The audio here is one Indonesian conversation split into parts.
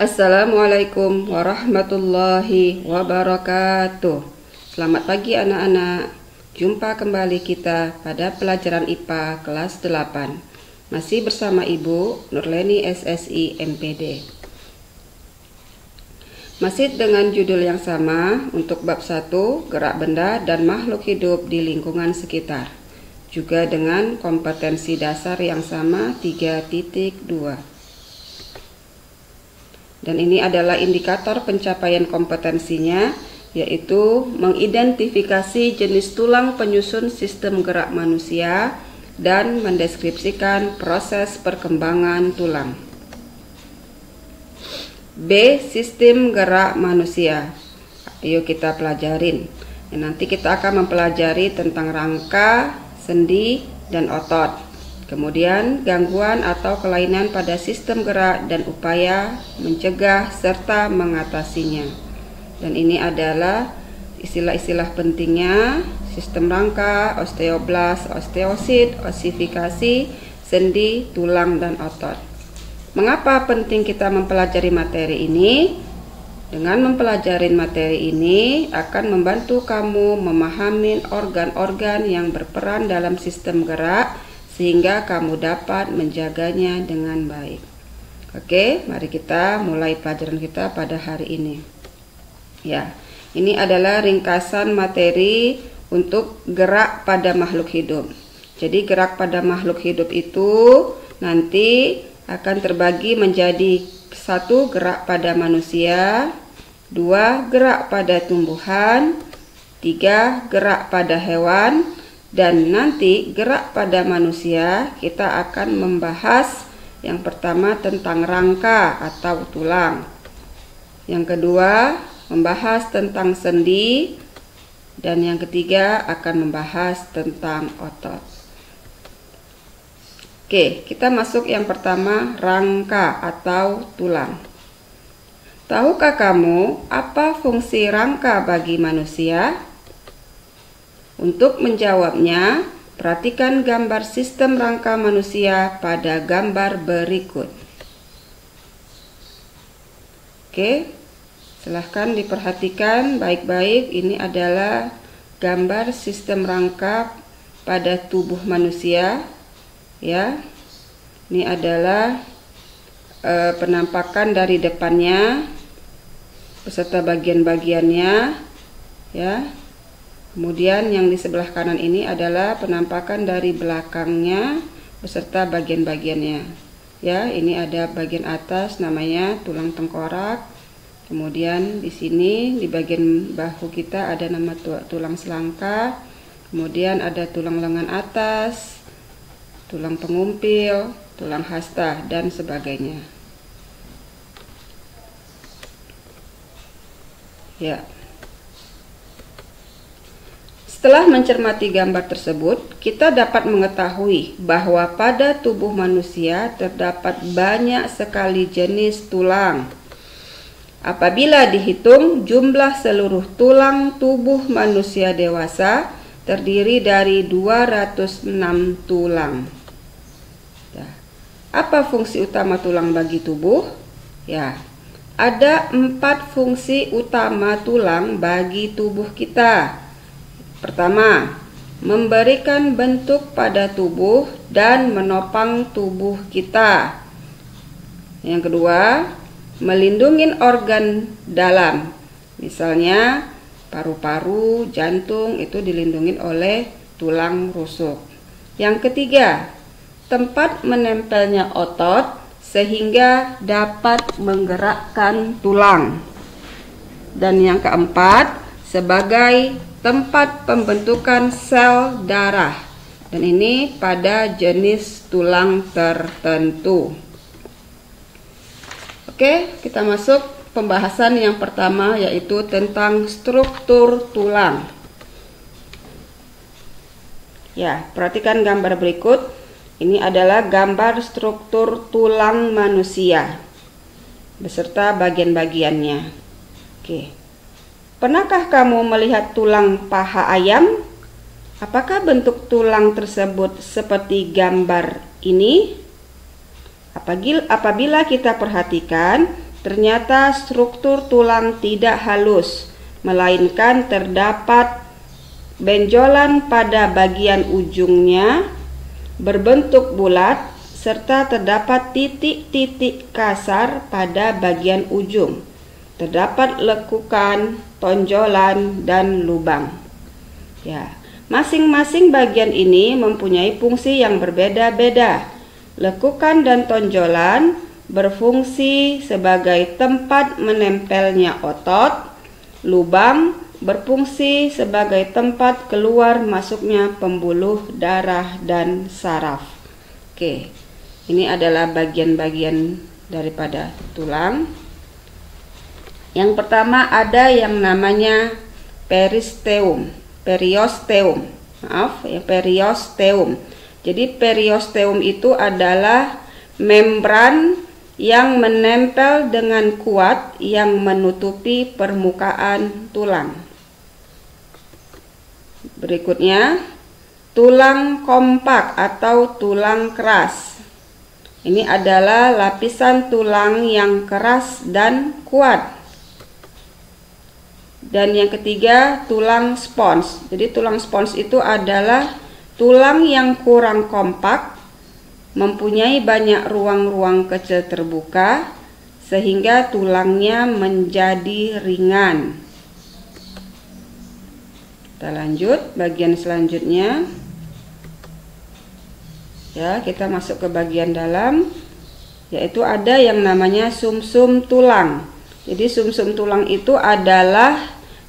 Assalamualaikum warahmatullahi wabarakatuh. Selamat pagi anak-anak. Jumpa kembali kita pada pelajaran IPA kelas 8. Masih bersama Ibu Nurleni SSI MPD. Masih dengan judul yang sama untuk bab 1, gerak benda dan makhluk hidup di lingkungan sekitar. Juga dengan kompetensi dasar yang sama 3.2. Dan ini adalah indikator pencapaian kompetensinya, yaitu mengidentifikasi jenis tulang penyusun sistem gerak manusia dan mendeskripsikan proses perkembangan tulang. B. Sistem gerak manusia. Ayo kita pelajarin. Nanti kita akan mempelajari tentang rangka, sendi, dan otot. Kemudian gangguan atau kelainan pada sistem gerak dan upaya mencegah serta mengatasinya. Dan ini adalah istilah-istilah pentingnya: sistem rangka, osteoblas, osteosit, osifikasi, sendi, tulang, dan otot. Mengapa penting kita mempelajari materi ini? Dengan mempelajari materi ini akan membantu kamu memahami organ-organ yang berperan dalam sistem gerak, sehingga kamu dapat menjaganya dengan baik. Oke, mari kita mulai pelajaran kita pada hari ini. Ya, ini adalah ringkasan materi untuk gerak pada makhluk hidup. Jadi gerak pada makhluk hidup itu nanti akan terbagi menjadi 1. Gerak pada manusia, 2. Gerak pada tumbuhan, 3. Gerak pada hewan, dan nanti gerak pada manusia kita akan membahas yang pertama tentang rangka atau tulang. Yang kedua membahas tentang sendi, dan yang ketiga akan membahas tentang otot. Oke, kita masuk yang pertama, rangka atau tulang. Tahukah kamu apa fungsi rangka bagi manusia? Untuk menjawabnya, perhatikan gambar sistem rangka manusia pada gambar berikut. Oke, silahkan diperhatikan baik-baik. Ini adalah gambar sistem rangka pada tubuh manusia. Ya, ini adalah penampakan dari depannya beserta bagian-bagiannya. Ya. Kemudian yang di sebelah kanan ini adalah penampakan dari belakangnya beserta bagian-bagiannya. Ya, ini ada bagian atas namanya tulang tengkorak. Kemudian di sini di bagian bahu kita ada nama tulang selangka. Kemudian ada tulang lengan atas, tulang pengumpil, tulang hasta, dan sebagainya. Ya. Setelah mencermati gambar tersebut, kita dapat mengetahui bahwa pada tubuh manusia terdapat banyak sekali jenis tulang. Apabila dihitung, jumlah seluruh tulang tubuh manusia dewasa terdiri dari 206 tulang. Ya. Apa fungsi utama tulang bagi tubuh? Ya, ada 4 fungsi utama tulang bagi tubuh kita. Pertama, memberikan bentuk pada tubuh dan menopang tubuh kita. Yang kedua, melindungi organ dalam. Misalnya paru-paru, jantung itu dilindungi oleh tulang rusuk. Yang ketiga, tempat menempelnya otot sehingga dapat menggerakkan tulang. Dan yang keempat, sebagai tempat pembentukan sel darah, dan ini pada jenis tulang tertentu. Oke, kita masuk pembahasan yang pertama, yaitu tentang struktur tulang. Ya, perhatikan gambar berikut. Ini adalah gambar struktur tulang manusia beserta bagian-bagiannya. Oke. Pernahkah kamu melihat tulang paha ayam? Apakah bentuk tulang tersebut seperti gambar ini? Apabila kita perhatikan, ternyata struktur tulang tidak halus, melainkan terdapat benjolan pada bagian ujungnya berbentuk bulat, serta terdapat titik-titik kasar pada bagian ujung. Terdapat lekukan, tonjolan, dan lubang. Ya, masing-masing bagian ini mempunyai fungsi yang berbeda-beda. Lekukan dan tonjolan berfungsi sebagai tempat menempelnya otot. Lubang berfungsi sebagai tempat keluar masuknya pembuluh darah dan saraf. Oke, ini adalah bagian-bagian daripada tulang. Yang pertama ada yang namanya periosteum. Jadi periosteum itu adalah membran yang menempel dengan kuat yang menutupi permukaan tulang. Berikutnya, tulang kompak atau tulang keras. Ini adalah lapisan tulang yang keras dan kuat. Dan yang ketiga, tulang spons. Jadi tulang spons itu adalah tulang yang kurang kompak, mempunyai banyak ruang-ruang kecil terbuka, sehingga tulangnya menjadi ringan. Kita lanjut bagian selanjutnya. Ya, kita masuk ke bagian dalam, yaitu ada yang namanya sumsum tulang. Jadi sumsum tulang itu adalah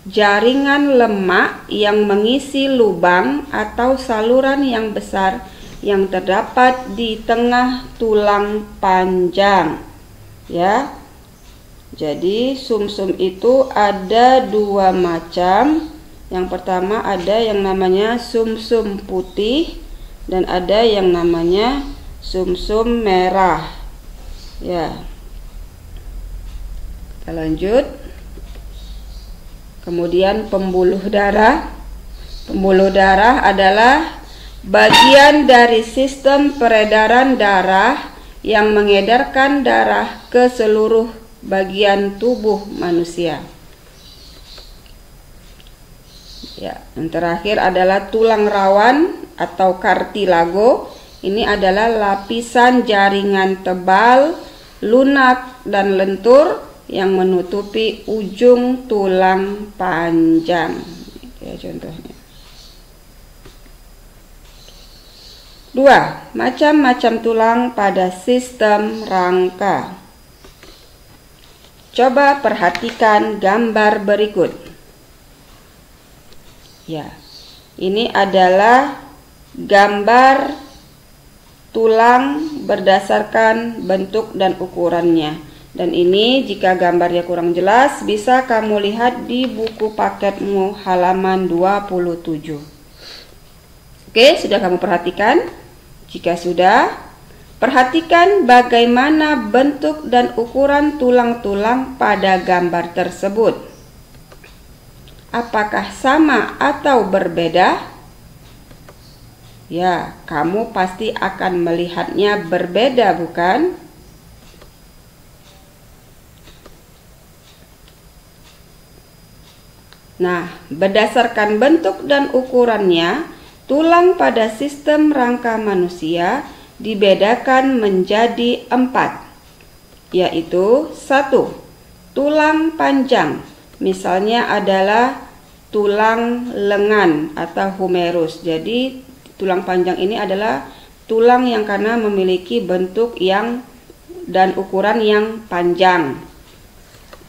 jaringan lemak yang mengisi lubang atau saluran yang besar yang terdapat di tengah tulang panjang. Ya. Jadi sumsum itu ada dua macam. Yang pertama ada yang namanya sumsum putih dan ada yang namanya sumsum merah. Ya. Kita lanjut. Kemudian pembuluh darah. Pembuluh darah adalah bagian dari sistem peredaran darah yang mengedarkan darah ke seluruh bagian tubuh manusia. Ya, yang terakhir adalah tulang rawan atau kartilago. Ini adalah lapisan jaringan tebal, lunak, dan lentur yang menutupi ujung tulang panjang. Ya, contohnya. 2. Macam-macam tulang pada sistem rangka. Coba perhatikan gambar berikut. Ya, ini adalah gambar tulang berdasarkan bentuk dan ukurannya. Dan ini jika gambarnya kurang jelas bisa kamu lihat di buku paketmu halaman 27. Oke, sudah kamu perhatikan? Jika sudah, perhatikan bagaimana bentuk dan ukuran tulang-tulang pada gambar tersebut. Apakah sama atau berbeda? Ya, kamu pasti akan melihatnya berbeda, bukan? Nah, berdasarkan bentuk dan ukurannya, tulang pada sistem rangka manusia dibedakan menjadi 4, yaitu 1. Tulang panjang, misalnya adalah tulang lengan atau humerus. Jadi tulang panjang ini adalah tulang yang karena memiliki bentuk yang dan ukuran yang panjang.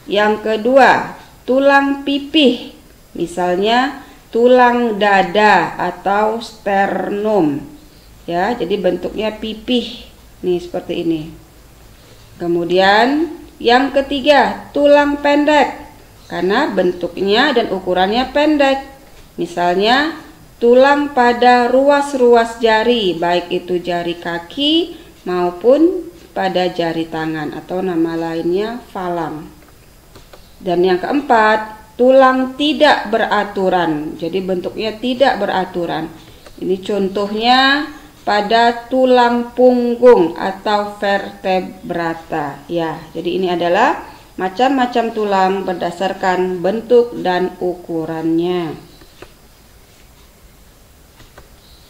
Yang kedua, tulang pipih, misalnya tulang dada atau sternum. Ya, jadi bentuknya pipih. Nih seperti ini. Kemudian yang ketiga, tulang pendek. Karena bentuknya dan ukurannya pendek. Misalnya tulang pada ruas-ruas jari, baik itu jari kaki maupun pada jari tangan atau nama lainnya falang. Dan yang keempat, tulang tidak beraturan. Jadi bentuknya tidak beraturan. Ini contohnya pada tulang punggung atau vertebrata. Ya, jadi ini adalah macam-macam tulang berdasarkan bentuk dan ukurannya.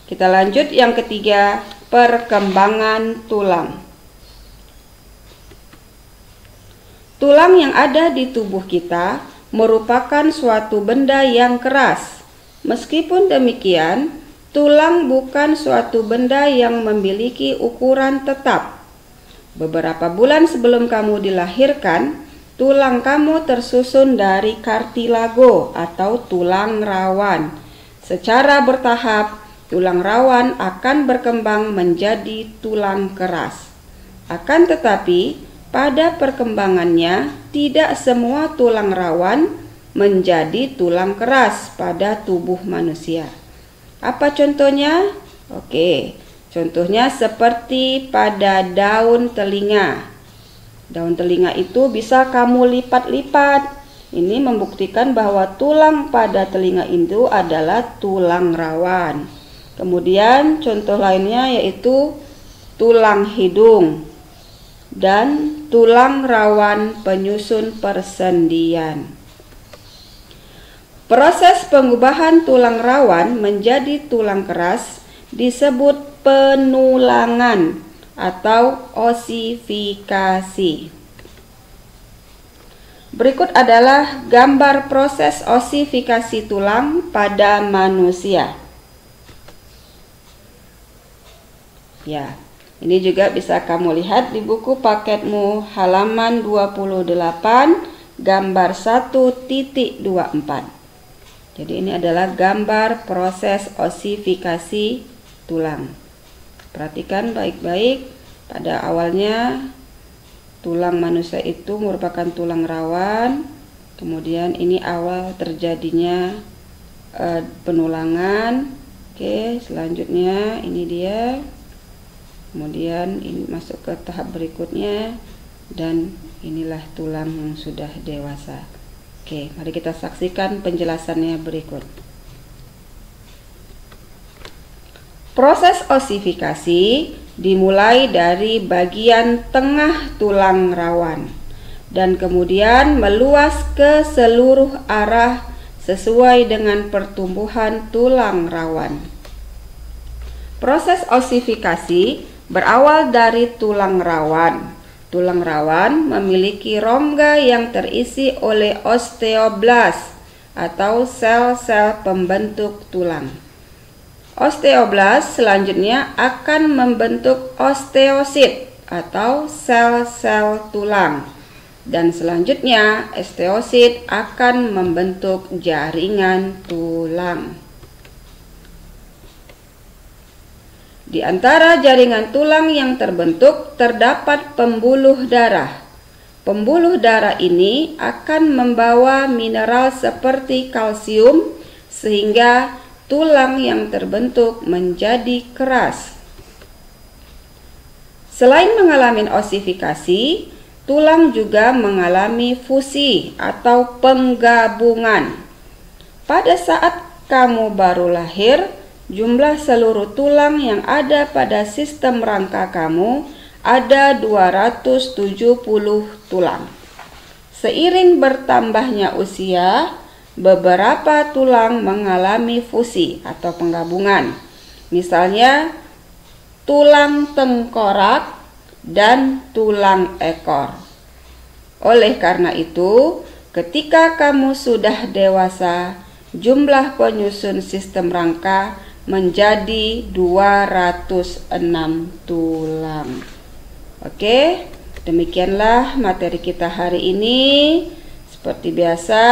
Kita lanjut yang ketiga, perkembangan tulang. Tulang yang ada di tubuh kita merupakan suatu benda yang keras. Meskipun demikian, tulang bukan suatu benda yang memiliki ukuran tetap. Beberapa bulan sebelum kamu dilahirkan, tulang kamu tersusun dari kartilago atau tulang rawan. Secara bertahap, tulang rawan akan berkembang menjadi tulang keras. Akan tetapi, pada perkembangannya, tidak semua tulang rawan menjadi tulang keras pada tubuh manusia. Apa contohnya? Oke, contohnya seperti pada daun telinga. Daun telinga itu bisa kamu lipat-lipat. Ini membuktikan bahwa tulang pada telinga itu adalah tulang rawan. Kemudian contoh lainnya yaitu tulang hidung dan tulang rawan penyusun persendian. Proses pengubahan tulang rawan menjadi tulang keras disebut penulangan atau osifikasi. Berikut adalah gambar proses osifikasi tulang pada manusia. Ya, ini juga bisa kamu lihat di buku paketmu halaman 28 gambar 1.24. Jadi ini adalah gambar proses osifikasi tulang. Perhatikan baik-baik, pada awalnya tulang manusia itu merupakan tulang rawan. Kemudian ini awal terjadinya penulangan. Oke, selanjutnya ini dia. Kemudian ini masuk ke tahap berikutnya dan inilah tulang yang sudah dewasa. Oke, mari kita saksikan penjelasannya berikut. Proses osifikasi dimulai dari bagian tengah tulang rawan dan kemudian meluas ke seluruh arah sesuai dengan pertumbuhan tulang rawan. Proses osifikasi berawal dari tulang rawan. Tulang rawan memiliki rongga yang terisi oleh osteoblas atau sel-sel pembentuk tulang. Osteoblas selanjutnya akan membentuk osteosit atau sel-sel tulang. Dan selanjutnya osteosit akan membentuk jaringan tulang. Di antara jaringan tulang yang terbentuk terdapat pembuluh darah. Pembuluh darah ini akan membawa mineral seperti kalsium sehingga tulang yang terbentuk menjadi keras. Selain mengalami osifikasi, tulang juga mengalami fusi atau penggabungan. Pada saat kamu baru lahir, jumlah seluruh tulang yang ada pada sistem rangka kamu ada 270 tulang. Seiring bertambahnya usia, beberapa tulang mengalami fusi atau penggabungan. Misalnya tulang tengkorak dan tulang ekor. Oleh karena itu, ketika kamu sudah dewasa, jumlah penyusun sistem rangka menjadi 206 tulang. Oke, demikianlah materi kita hari ini. Seperti biasa,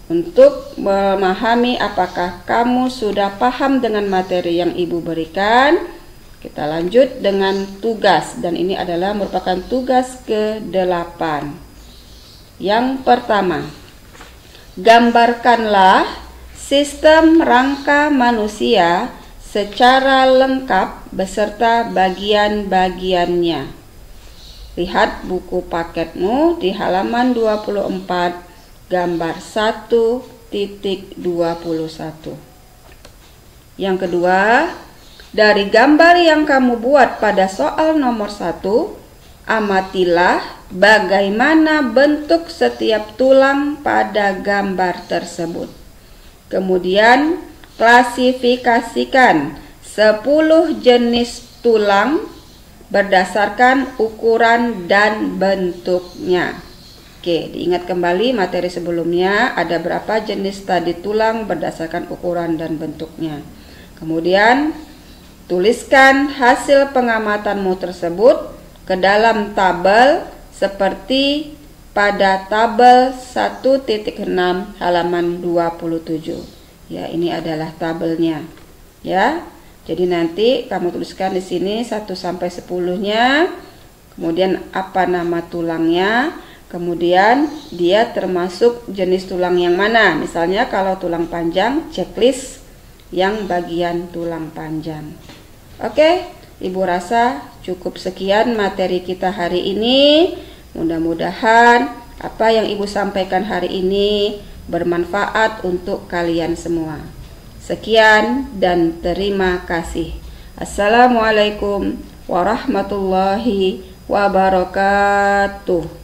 untuk memahami apakah kamu sudah paham dengan materi yang Ibu berikan, kita lanjut dengan tugas. Dan ini adalah merupakan tugas ke-8. Yang pertama, gambarkanlah sistem rangka manusia secara lengkap beserta bagian-bagiannya. Lihat buku paketmu di halaman 24 gambar 1.21. Yang kedua, dari gambar yang kamu buat pada soal nomor 1, amatilah bagaimana bentuk setiap tulang pada gambar tersebut. Kemudian klasifikasikan 10 jenis tulang berdasarkan ukuran dan bentuknya. Oke, diingat kembali materi sebelumnya, ada berapa jenis tadi tulang berdasarkan ukuran dan bentuknya. Kemudian tuliskan hasil pengamatanmu tersebut ke dalam tabel seperti pada tabel 1.6 halaman 27. Ya, ini adalah tabelnya. Ya. Jadi nanti kamu tuliskan di sini 1 sampai 10-nya. Kemudian apa nama tulangnya? Kemudian dia termasuk jenis tulang yang mana. Misalnya kalau tulang panjang, checklist yang bagian tulang panjang. Oke, Ibu rasa cukup sekian materi kita hari ini. Mudah-mudahan apa yang Ibu sampaikan hari ini bermanfaat untuk kalian semua. Sekian dan terima kasih. Assalamualaikum warahmatullahi wabarakatuh.